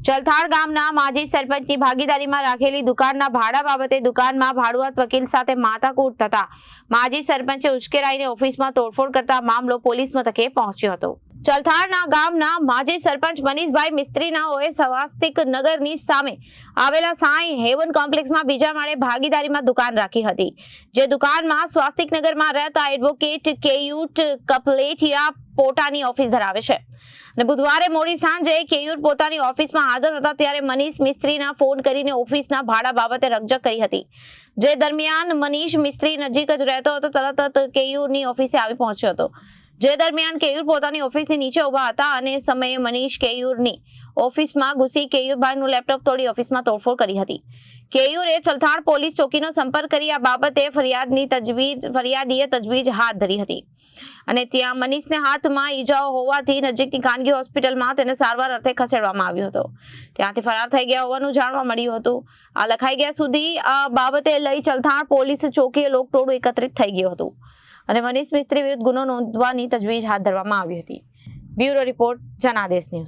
ચલથાણ ગામના માજી સરપંચની ભાગીદારીમાં રાખેલી દુકાનના ભાડા બાબતે દુકાનમાં ભાડુઆત વકીલ સાથે માથાકૂટ થતા માજી સરપંચે ઉશ્કેરાઈને ઓફિસમાં તોડફોડ કરતા મામલો પોલીસ મથકે પહોંચ્યો હતો। ચલથાણના ગામના માજી સરપંચ મનીષભાઈ મિસ્ત્રીનાઓએ સ્વાસ્તિક નગરની સામે આવેલા સાઈ હેવન કોમ્પ્લેક્સમાં બીજા માળે ભાગીદારીમાં દુકાન રાખી હતી, જે દુકાનમાં સ્વાસ્તિક નગરમાં રહેતા એડવોકેટ કેયુટ કપલેટિયા પોતાની ઓફિસ ધરાવે છે અને બુધવારે મોડી સાંજે કેયુર પોતાની ઓફિસમાં હાજર હતા ત્યારે મનીષ મિસ્ત્રીના ફોન કરીને ઓફિસના ભાડા બાબતે રકઝક કરી હતી, જે દરમિયાન મનીષ મિસ્ત્રી નજીક જ રહેતો હતો તરત જ કેયુરની ઓફિસે આવી પહોંચ્યો હતો, જે દરમિયાન કેયુર પોતાની ઓફિસની નીચે ઉભા હતા અને સમયે મનીષ કેયુરની ઓફિસમાં ઘૂસી કેયુરભાઈનું લેપટોપ તોડી ઓફિસમાં તોડફોડ કરી હતી। કેયુરે ચલથાણ પોલીસ ચોકીનો સંપર્ક કરી આ બાબતે ફરિયાદીએ તજવીજ હાથ ધરી હતી અને ત્યાં મનીષને હાથમાં ઈજાઓ હોવાથી નજીકની ખાનગી હોસ્પિટલમાં તેને સારવાર અર્થે ખસેડવામાં આવ્યો હતો, ત્યાંથી ફરાર થઈ ગયા હોવાનું જાણવા મળ્યું હતું। આ લખાઈ ગયા સુધી આ બાબતે લઈ ચલથાણ પોલીસ ચોકીએ લોકટોળું એકત્રિત થઈ ગયું હતું અને મનીષ મિસ્ત્રી વિરુદ્ધ ગુનો નોંધવાની તજવીજ હાથ ધરવામાં આવી હતી। Bureau report, Janadesh news.